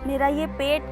मेरा ये पेट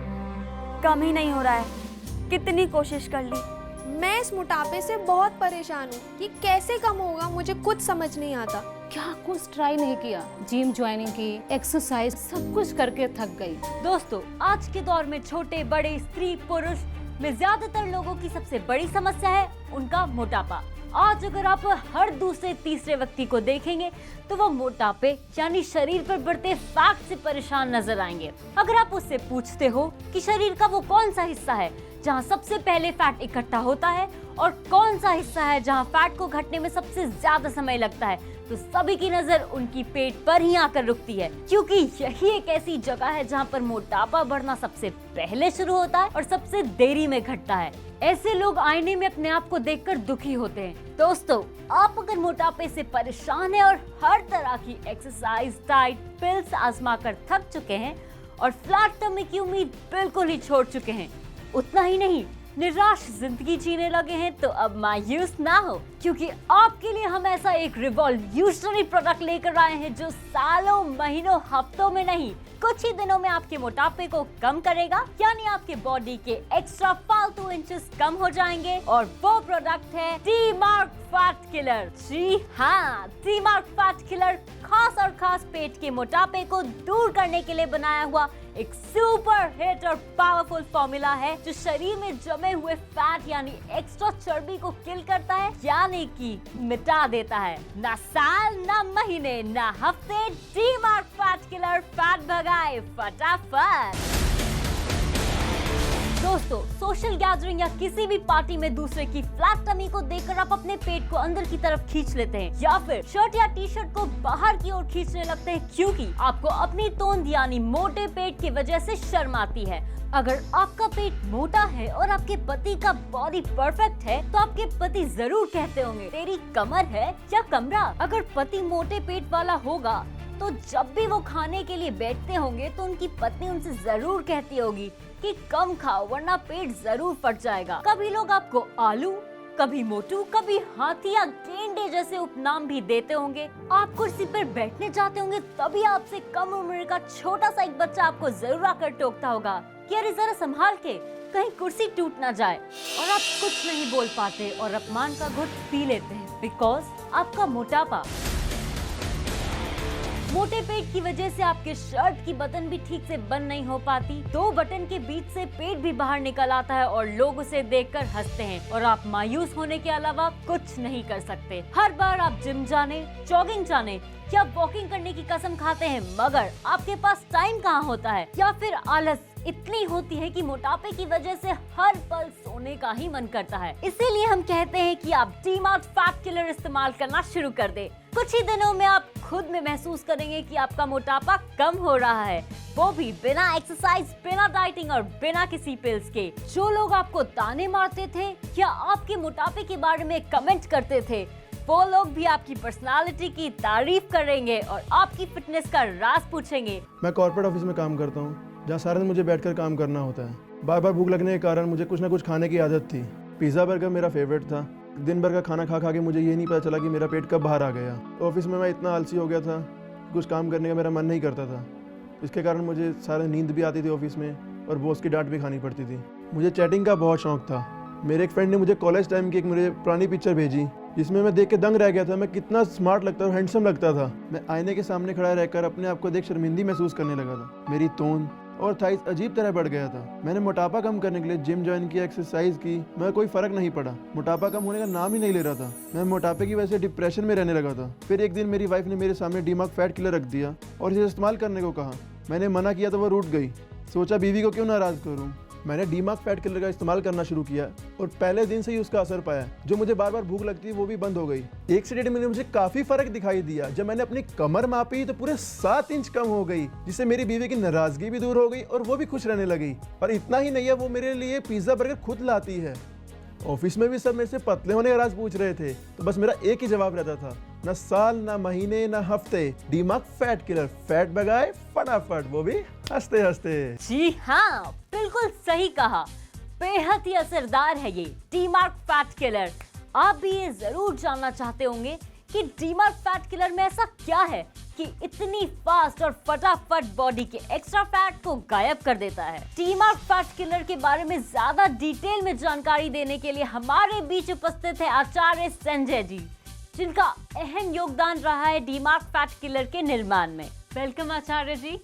कम ही नहीं हो रहा है। कितनी कोशिश कर ली। मैं इस मोटापे से बहुत परेशान हूँ। ये कैसे कम होगा मुझे कुछ समझ नहीं आता। क्या कुछ ट्राई नहीं किया? जिम ज्वाइनिंग की, एक्सरसाइज, सब कुछ करके थक गई। दोस्तों, आज के दौर में छोटे बड़े स्त्री पुरुष में ज्यादातर लोगों की सबसे बड़ी समस्या है उनका मोटापा। आज अगर आप हर दूसरे तीसरे व्यक्ति को देखेंगे तो वो मोटापे यानी शरीर पर बढ़ते फैट से परेशान नजर आएंगे। अगर आप उससे पूछते हो कि शरीर का वो कौन सा हिस्सा है जहाँ सबसे पहले फैट इकट्ठा होता है और कौन सा हिस्सा है जहाँ फैट को घटने में सबसे ज्यादा समय लगता है, तो सभी की नजर उनकी पेट पर ही आकर रुकती है, क्योंकि यही एक ऐसी जगह है जहाँ पर मोटापा बढ़ना सबसे पहले शुरू होता है और सबसे देरी में घटता है। ऐसे लोग आईने में अपने आप को देखकर दुखी होते हैं। दोस्तों, आप अगर मोटापे से परेशान हैं और हर तरह की एक्सरसाइज, डाइट, पिल्स आजमा कर थक चुके हैं और फ्लैट टमी की उम्मीद बिल्कुल ही छोड़ चुके हैं, उतना ही नहीं निराश जिंदगी जीने लगे हैं, तो अब मायूस ना हो, क्योंकि आपके लिए हम ऐसा एक रिवॉल्यूशनरी प्रोडक्ट लेकर आए हैं जो सालों, महीनों, हफ्तों में नहीं, कुछ ही दिनों में आपके मोटापे को कम करेगा, यानी आपके बॉडी के एक्स्ट्रा फालतू इंचेस कम हो जाएंगे। और वो प्रोडक्ट है डी-मार्क फैट किलर। जी हाँ, डी-मार्क फैट किलर खास पेट के मोटापे को दूर करने के लिए बनाया हुआ एक सुपर हिट और पावरफुल फॉर्मूला है जो शरीर में जमे हुए फैट यानी एक्स्ट्रा चर्बी को किल करता है, यानी कि मिटा देता है। ना साल, ना महीने, ना हफ्ते, डी-मार्क फैट किलर फैट भगाए फटाफट। दोस्तों, सोशल गैदरिंग या किसी भी पार्टी में दूसरे की फ्लैट टमी को देखकर आप अपने पेट को अंदर की तरफ खींच लेते हैं या फिर शर्ट या टी शर्ट को बाहर की ओर खींचने लगते हैं, क्योंकि आपको अपनी तोंद यानी मोटे पेट की वजह से शर्म आती है। अगर आपका पेट मोटा है और आपके पति का बॉडी परफेक्ट है तो आपके पति जरूर कहते होंगे तेरी कमर है या कमरा। अगर पति मोटे पेट वाला होगा तो जब भी वो खाने के लिए बैठते होंगे तो उनकी पत्नी उनसे जरूर कहती होगी कि कम खाओ वरना पेट जरूर फट जाएगा। कभी लोग आपको आलू, कभी मोटू, कभी हाथी या गेंडे जैसे उपनाम भी देते होंगे। आप कुर्सी पर बैठने जाते होंगे तभी आपसे कम उम्र का छोटा सा एक बच्चा आपको जरूर आकर टोकता होगा कि अरे जरा संभाल के, कहीं कुर्सी टूट ना जाए, और आप कुछ नहीं बोल पाते और अपमान का घुट पी लेते हैं बिकॉज आपका मोटापा। मोटे पेट की वजह से आपके शर्ट की बटन भी ठीक से बंद नहीं हो पाती, 2 बटन के बीच से पेट भी बाहर निकल आता है और लोग उसे देखकर हंसते हैं और आप मायूस होने के अलावा कुछ नहीं कर सकते। हर बार आप जिम जाने, जॉगिंग जाने या वॉकिंग करने की कसम खाते हैं, मगर आपके पास टाइम कहाँ होता है, या फिर आलस इतनी होती है कि मोटापे की वजह से हर पल सोने का ही मन करता है। इसीलिए हम कहते हैं कि आप डी-मार्क फैट किलर इस्तेमाल करना शुरू कर दें। कुछ ही दिनों में आप खुद में महसूस करेंगे कि आपका मोटापा कम हो रहा है, वो भी बिना एक्सरसाइज, बिना डाइटिंग और बिना किसी पिल्स के। जो लोग आपको ताने मारते थे या आपके मोटापे के बारे में कमेंट करते थे, वो लोग भी आपकी पर्सनालिटी की तारीफ करेंगे और आपकी फिटनेस का राज पूछेंगे। मैं कॉर्पोरेट ऑफिस में काम करता हूँ जहाँ सारा दिन मुझे बैठकर काम करना होता है। बार बार भूख लगने के कारण मुझे कुछ ना कुछ खाने की आदत थी। पिज़्ज़ा बर्गर मेरा फेवरेट था। दिन भर का खाना खा खा के मुझे ये नहीं पता चला कि मेरा पेट कब बाहर आ गया। ऑफिस में मैं इतना आलसी हो गया था, कुछ काम करने का मेरा मन नहीं करता था। इसके कारण मुझे सारे नींद भी आती थी ऑफिस में और बॉस की डांट भी खानी पड़ती थी। मुझे चैटिंग का बहुत शौक था। मेरे एक फ्रेंड ने मुझे कॉलेज टाइम की एक मुझे पुरानी पिक्चर भेजी जिसमें मैं देख के दंग रह गया था। मैं कितना स्मार्ट लगता और हैंडसम लगता था। मैं आईने के सामने खड़ा रहकर अपने आप को देख शर्मिंदी महसूस करने लगा था। मेरी तोंद और थाइस अजीब तरह बढ़ गया था। मैंने मोटापा कम करने के लिए जिम ज्वाइन किया, एक्सरसाइज की, मगर कोई फर्क नहीं पड़ा। मोटापा कम होने का नाम ही नहीं ले रहा था। मैं मोटापे की वजह से डिप्रेशन में रहने लगा था। फिर एक दिन मेरी वाइफ ने मेरे सामने डी-मार्क फैट किलर रख दिया और इसे इस्तेमाल करने को कहा। मैंने मना किया तो वो रूठ गई। सोचा बीवी को क्यों नाराज करूं। मैंने डी-मार्क फैट किलर का इस्तेमाल करना शुरू किया और पहले दिन से ही उसका असर पाया। जो मुझे बार बार भूख लगती है वो भी बंद हो गई। 1 से 1.5 महीने में मुझे काफी फर्क दिखाई दिया। जब मैंने अपनी कमर मापी तो पूरे 7 इंच कम हो गई, जिससे मेरी बीवी की नाराजगी भी दूर हो गई और वो भी खुश रहने लगी। और इतना ही नहीं है, वो मेरे लिए पिज्जा बर्गर खुद लाती है। ऑफिस में भी सब मेरे से पतले होने का राज पूछ रहे थे, तो बस मेरा एक ही जवाब रहता था, ना साल, ना महीने, ना हफ्ते, डी-मार्क फैट किलर, फैट भगाए फटाफट, वो भी हंसते हंसते। जी हाँ, बिल्कुल सही कहा। बेहद ही असरदार है ये डी-मार्क फैट किलर। आप भी ये जरूर जानना चाहते होंगे कि डी-मार्क फैट किलर में ऐसा क्या है कि इतनी फास्ट और फटाफट बॉडी के एक्स्ट्रा फैट को गायब कर देता है। डी-मार्क फैट किलर के बारे में ज्यादा डिटेल में जानकारी देने के लिए हमारे बीच उपस्थित है आचार्य संजय जी, जिनका अहम योगदान रहा है डी-मार्क फैट किलर के निर्माण में। वेलकम आचार्य जी।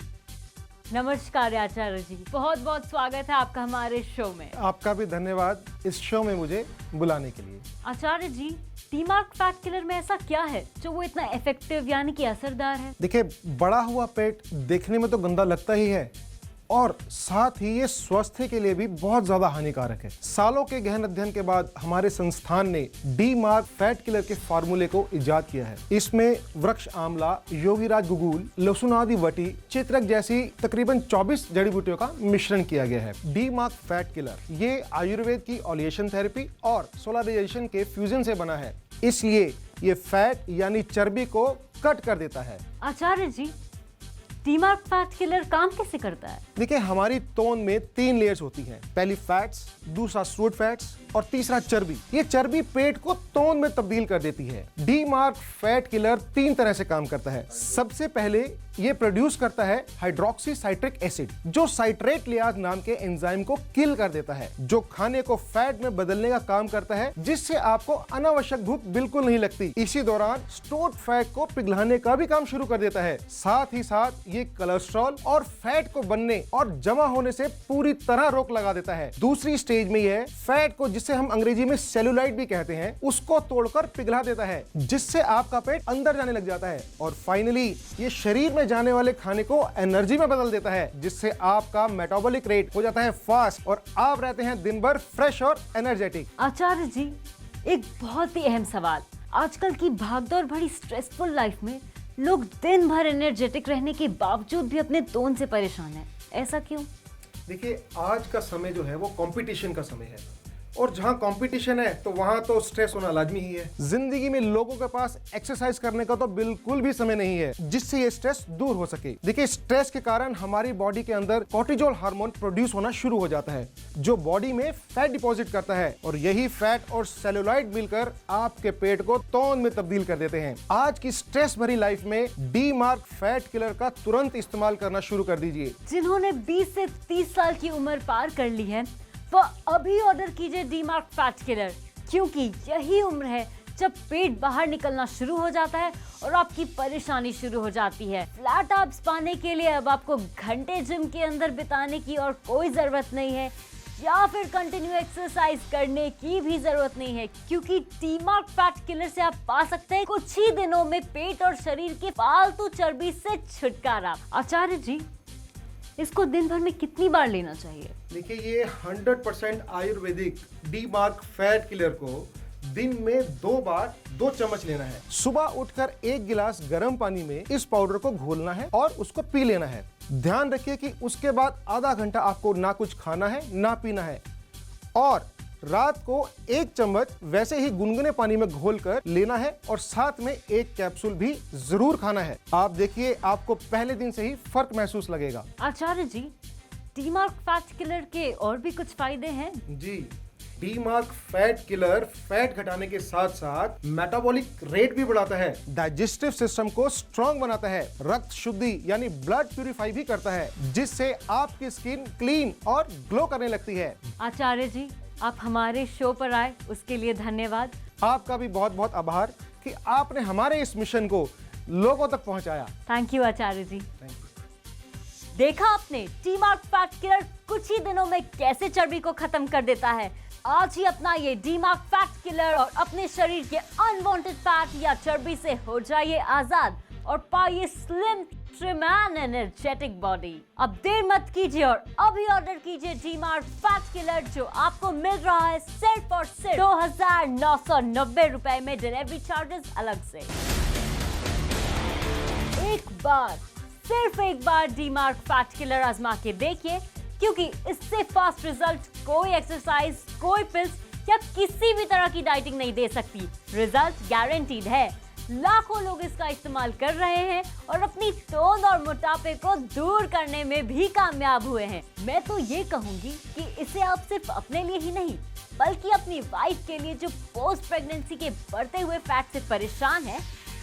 नमस्कार आचार्य जी, बहुत बहुत स्वागत है आपका हमारे शो में। आपका भी धन्यवाद इस शो में मुझे बुलाने के लिए। आचार्य जी, डी-मार्क फैट किलर में ऐसा क्या है जो वो इतना इफेक्टिव यानी कि असरदार है? देखिए, बड़ा हुआ पेट देखने में तो गंदा लगता ही है और साथ ही ये स्वास्थ्य के लिए भी बहुत ज्यादा हानिकारक है। सालों के गहन अध्ययन के बाद हमारे संस्थान ने डी-मार्क फैट किलर के फार्मूले को इजाद किया है। इसमें वृक्ष आंवला, योगीराज गुगुल, लहसुन आदि वटी, चित्रक जैसी तकरीबन 24 जड़ी बूटियों का मिश्रण किया गया है। डी-मार्क फैट किलर ये आयुर्वेद की ऑलिएशन थेरेपी और सोलाराइजेशन के फ्यूजन से बना है, इसलिए ये फैट यानी चर्बी को कट कर देता है। आचार्य जी, डी-मार्क फैट किलर काम कैसे करता है? देखिए, हमारी तोन में 3 लेयर्स होती हैं। पहली फैट्स, दूसरा फ्रूट फैट्स और तीसरा चर्बी। ये चर्बी पेट को तोन में तब्दील कर देती है। डी-मार्क फैट किलर 3 तरह से काम करता है। सबसे पहले ये प्रोड्यूस करता है हाइड्रोक्सी साइट्रिक एसिड, जो साइट्रेट लियाज नाम के एंजाइम को किल कर देता है, जो खाने को फैट में बदलने का काम करता है, जिससे आपको अनावश्यक भूख बिल्कुल नहीं लगती। इसी दौरान स्टोर्ड फैट को पिघलाने का भी काम शुरू कर देता है। साथ ही साथ ये कोलेस्ट्रॉल और फैट को बनने और जमा होने से पूरी तरह रोक लगा देता है। दूसरी स्टेज में यह फैट को, जिसे हम अंग्रेजी में सेलुलाइट भी कहते हैं, उसको तोड़कर पिघला देता है, जिससे आपका पेट अंदर जाने लग जाता है। और फाइनली ये शरीर में जाने वाले खाने को एनर्जी में बदल देता है, जिससे आपका मेटाबॉलिक रेट हो जाता है फास्ट और आप रहते हैं दिन भर फ्रेश और एनर्जेटिक। आचार्य जी, एक बहुत ही अहम सवाल। आजकल की भागदौड़ भरी स्ट्रेसफुल लाइफ में लोग दिन भर एनर्जेटिक रहने के बावजूद भी अपने तोन से परेशान हैं। ऐसा क्यों? देखिए, आज का समय जो है वो कंपटीशन का समय है और जहाँ कंपटीशन है तो वहाँ तो स्ट्रेस होना लाजमी ही है। जिंदगी में लोगों के पास एक्सरसाइज करने का तो बिल्कुल भी समय नहीं है जिससे ये स्ट्रेस दूर हो सके। देखिए, स्ट्रेस के कारण हमारी बॉडी के अंदर कोर्टिजोल हार्मोन प्रोड्यूस होना शुरू हो जाता है, जो बॉडी में फैट डिपॉजिट करता है और यही फैट और सेलुलाइट मिलकर आपके पेट को तौन में तब्दील कर देते हैं। आज की स्ट्रेस भरी लाइफ में डी-मार्क फैट किलर का तुरंत इस्तेमाल करना शुरू कर दीजिए। जिन्होंने 20 से 30 साल की उम्र पार कर ली है, वो अभी ऑर्डर कीजिए डी-मार्क फैट किलर, क्योंकि यही उम्र है जब पेट बाहर निकलना शुरू हो जाता है और आपकी परेशानी शुरू हो जाती है। फ्लैट एब्स पाने के लिए अब आपको घंटे जिम के अंदर बिताने की और कोई जरूरत नहीं है, या फिर कंटिन्यू एक्सरसाइज करने की भी जरूरत नहीं है, क्योंकि डी-मार्क फैट किलर से आप पा सकते हैं कुछ ही दिनों में पेट और शरीर के फालतू चर्बी से छुटकारा। आचार्य जी, इसको दिन भर में कितनी बार लेना चाहिए? देखिए, ये 100% आयुर्वेदिक डी-मार्क फैट किलर को दिन में 2 बार 2 चम्मच लेना है। सुबह उठकर 1 गिलास गर्म पानी में इस पाउडर को घोलना है और उसको पी लेना है। ध्यान रखिए कि उसके बाद आधा घंटा आपको ना कुछ खाना है ना पीना है और रात को 1 चम्मच वैसे ही गुनगुने पानी में घोलकर लेना है और साथ में 1 कैप्सूल भी जरूर खाना है। आप देखिए, आपको पहले दिन से ही फर्क महसूस लगेगा। आचार्य जी, डी-मार्क फैट किलर के और भी कुछ फायदे हैं? जी, डी-मार्क फैट किलर फैट घटाने के साथ साथ मेटाबॉलिक रेट भी बढ़ाता है, डाइजेस्टिव सिस्टम को स्ट्रॉन्ग बनाता है, रक्त शुद्धि यानी ब्लड प्यूरिफाई भी करता है, जिससे आपकी स्किन क्लीन और ग्लो करने लगती है। आचार्य जी, आप हमारे शो पर आए उसके लिए धन्यवाद। आपका भी बहुत बहुत आभार कि आपने हमारे इस मिशन को लोगों तक पहुंचाया। थैंक यू आचार्य जी। देखा आपने, डी-मार्क फैट किलर कुछ ही दिनों में कैसे चर्बी को खत्म कर देता है। आज ही अपना ये डी-मार्क फैट किलर और अपने शरीर के अनवांटेड फैट या चर्बी से हो जाइए आजाद और पाइए slim, trim and energetic body. अब देर मत कीजिए और अभी ऑर्डर कीजिए डी-मार्क फैट किलर, जो आपको मिल रहा है सिर्फ और सिर्फ 2990 रुपए में, डिलीवरी चार्जेस अलग से। सिर्फ एक बार डी-मार्क फैट किलर आजमा के देखिए, क्योंकि इससे फास्ट रिजल्ट कोई एक्सरसाइज, कोई पिल्स या किसी भी तरह की डाइटिंग नहीं दे सकती। रिजल्ट गारंटीड है। लाखों लोग इसका इस्तेमाल कर रहे हैं और अपनी तोंद और मोटापे को दूर करने में भी कामयाब हुए हैं। मैं तो ये कहूंगी कि इसे आप सिर्फ अपने लिए ही नहीं, बल्कि अपनी वाइफ के लिए जो पोस्ट प्रेगनेंसी के बढ़ते हुए फैट से परेशान है,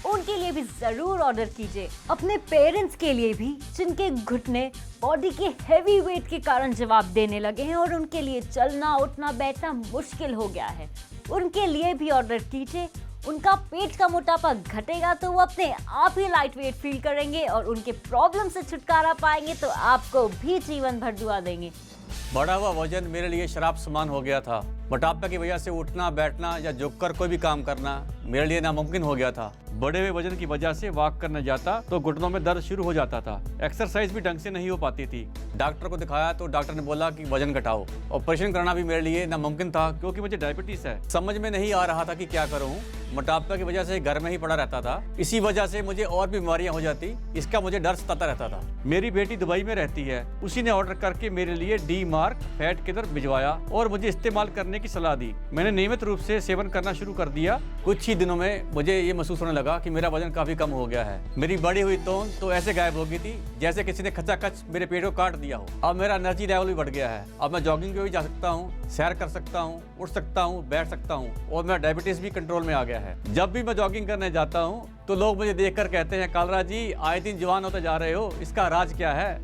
उनके लिए भी जरूर ऑर्डर कीजिए। अपने पेरेंट्स के लिए भी जिनके घुटने बॉडी के हेवी वेट के कारण जवाब देने लगे हैं और उनके लिए चलना उठना बैठना मुश्किल हो गया है, उनके लिए भी ऑर्डर कीजिए। उनका पेट का मोटापा घटेगा तो वो अपने आप ही लाइट वेट फील करेंगे और उनके प्रॉब्लम से छुटकारा पाएंगे तो आपको भी जीवन भर दुआ देंगे। बढ़ा हुआ वजन मेरे लिए शराब समान हो गया था। मोटापा की वजह से उठना बैठना या झुककर कोई भी काम करना मेरे लिए नामुमकिन हो गया था। बढ़े हुए वजन की वजह से वॉक करने जाता तो घुटनों में दर्द शुरू हो जाता था। एक्सरसाइज भी ढंग से नहीं हो पाती थी। डॉक्टर को दिखाया तो डॉक्टर ने बोला कि वजन घटाओ। ऑपरेशन करना भी मेरे लिए नामुमकिन था क्योंकि मुझे डायबिटीज है। समझ में नहीं आ रहा था कि क्या करूं। मोटापा की वजह से घर में ही पड़ा रहता था। इसी वजह से मुझे और भी बीमारियां हो जाती, इसका मुझे डर सताता रहता था। मेरी बेटी दुबई में रहती है, उसी ने ऑर्डर करके मेरे लिए डी मार्क फैट किलर भिजवाया और मुझे इस्तेमाल करने की सलाह दी। मैंने नियमित रूप से सेवन करना शुरू कर दिया। कुछ ही दिनों में मुझे ये महसूस होने लगा कि मेरा वजन काफी कम हो गया है। मेरी बढ़ी हुई तोन तो ऐसे गायब हो गई थी जैसे किसी ने खचाखच मेरे पेट को काट दिया हो। अब मेरा एनर्जी लेवल भी बढ़ गया है। अब मैं जॉगिंग पे भी जा सकता हूँ, सैर कर सकता हूँ, उठ सकता हूँ, बैठ सकता हूँ और मेरा डायबिटीज भी कंट्रोल में आ गया है। जब भी मैं जॉगिंग करने जाता हूँ तो लोग मुझे देखकर कहते हैं, कालरा जी आए दिन जवान होते जा रहे हो, इसका राज क्या है?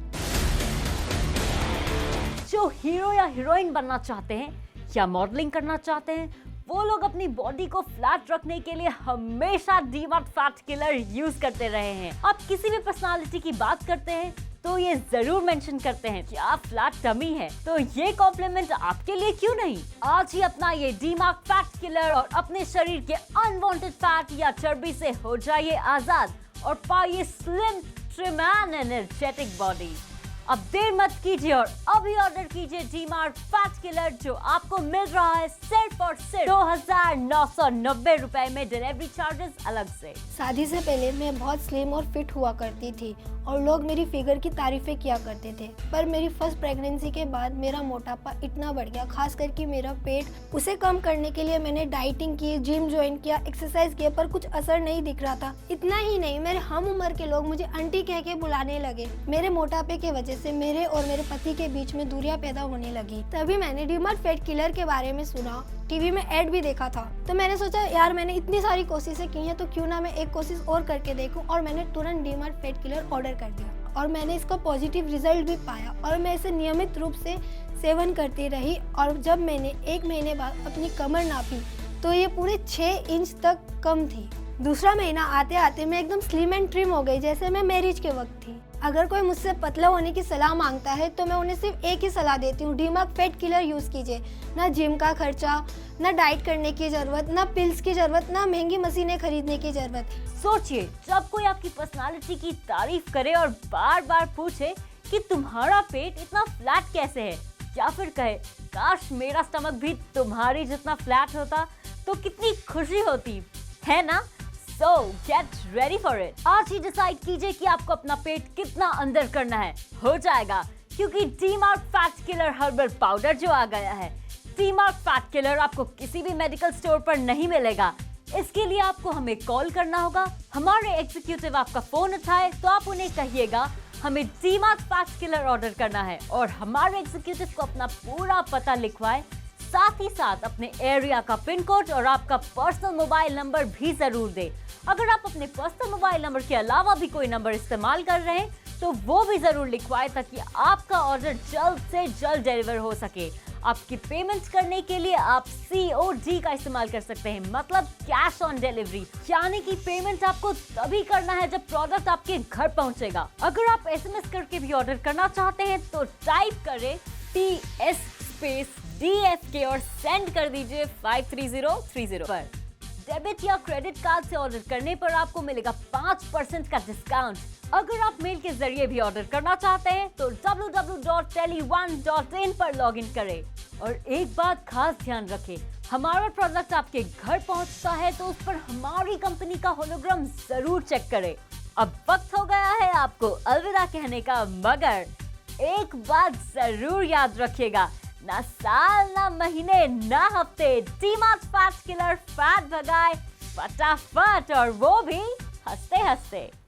जो हीरो या हीरोइन बनना चाहते हैं या मॉडलिंग करना चाहते हैं वो लोग अपनी बॉडी को फ्लैट रखने के लिए हमेशा डीमार्ट फैट किलर यूज करते रहे हैं। आप किसी भी पर्सनालिटी की बात करते हैं तो ये जरूर मेंशन करते हैं कि आप फ्लैट टमी है, तो ये कॉम्प्लीमेंट आपके लिए क्यों नहीं। आज ही अपना ये डीमार्क फैट किलर और अपने शरीर के अनवांटेड फैट या चर्बी से हो जाइए आजाद और पाइए slim trim and energetic body. अब देर मत कीजिए और अभी ऑर्डर कीजिए डीमार्क फैट किलर, जो आपको मिल रहा है सिर्फ और सिर्फ 2,990 रुपए में, डिलीवरी चार्जेस अलग से। शादी से पहले मैं बहुत स्लिम और फिट हुआ करती थी और लोग मेरी फिगर की तारीफें किया करते थे, पर मेरी फर्स्ट प्रेगनेंसी के बाद मेरा मोटापा इतना बढ़ गया, खास करके मेरा पेट। उसे कम करने के लिए मैंने डाइटिंग की, जिम ज्वाइन किया, एक्सरसाइज किया, पर कुछ असर नहीं दिख रहा था। इतना ही नहीं, मेरे हम उम्र के लोग मुझे आंटी कह के बुलाने लगे। मेरे मोटापे की वजह से मेरे और मेरे पति के बीच में दूरियां पैदा होने लगी। तभी मैंने डीमार्ट फैट किलर के बारे में सुना, टीवी में ऐड भी देखा था, तो मैंने सोचा यार मैंने इतनी सारी कोशिशें की हैं तो क्यों ना मैं एक कोशिश और करके देखूं, और मैंने तुरंत डीमार्ट फैट किलर ऑर्डर कर दिया और मैंने इसका पॉजिटिव रिजल्ट भी पाया और मैं इसे नियमित रूप से सेवन करती रही। और जब मैंने 1 महीने बाद अपनी कमर नापी तो ये पूरे 6 इंच तक कम थी। दूसरा महीना आते आते मैं एकदम स्लिम एंड ट्रिम हो गई, जैसे मैं मैरिज के वक्त थी। अगर कोई मुझसे पतला होने की सलाह मांगता है तो मैं उन्हें सिर्फ एक ही सलाह देती हूँ, डीमार्क फैट किलर यूज़ कीजिए। ना जिम का खर्चा, ना डाइट करने की ज़रूरत, ना पिल्स की ज़रूरत, ना महंगी मशीनें खरीदने की ज़रूरत। सोचिए, जब कोई आपकी पर्सनालिटी की तारीफ करे और बार बार पूछे कि तुम्हारा पेट इतना फ्लैट कैसे है, या फिर कहे काश मेरा स्टमक भी तुम्हारी जितना फ्लैट होता तो कितनी खुशी होती, है ना? So get ready for it। आज ही डिसाइड कीजिए कि आपको अपना पेट कितना अंदर करना है, हो जाएगा, क्योंकि डीमार्क फैट किलर हर्बल पाउडर जो आ गया है। डीमार्क फैट किलर आपको किसी भी मेडिकल स्टोर पर नहीं मिलेगा। इसके लिए आपको हमें कॉल करना होगा। हमारे एग्जीक्यूटिव आपका फोन उठाए तो आप उन्हें कहिएगा हमें डीमार्क फैट किलर ऑर्डर करना है, और हमारे एग्जीक्यूटिव को अपना पूरा पता लिखवाए, साथ ही साथ अपने एरिया का पिन कोड और आपका पर्सनल मोबाइल नंबर भी जरूर दे। अगर आप अपने पर्सनल मोबाइल नंबर के अलावा भी कोई नंबर इस्तेमाल कर रहे हैं तो वो भी जरूर लिखवाए, ताकि आपका ऑर्डर जल्द से जल्द डिलीवर हो सके। आपकी पेमेंट करने के लिए आप COD का इस्तेमाल कर सकते हैं, मतलब कैश ऑन डिलीवरी, यानी कि पेमेंट आपको तभी करना है जब प्रोडक्ट आपके घर पहुंचेगा। अगर आप SMS करके भी ऑर्डर करना चाहते हैं तो टाइप करें TS स्पेस DFK और सेंड कर दीजिए 53030 पर। डेबिट या क्रेडिट कार्ड से ऑर्डर करने पर आपको मिलेगा 5% का डिस्काउंट। अगर आप मेल के जरिए भी ऑर्डर करना चाहते हैं तो www.tele1.in पर लॉगिन करें। और एक बात खास ध्यान रखें, हमारा प्रोडक्ट आपके घर पहुंचता है तो उस पर हमारी कंपनी का होलोग्राम जरूर चेक करें। अब वक्त हो गया है आपको अलविदा कहने का, मगर एक बात जरूर याद रखिएगा, ना साल, ना महीने, ना हफ्ते, डीमार्क फैट किलर फैट भगाए फटाफट, और वो भी हंसते हंसते।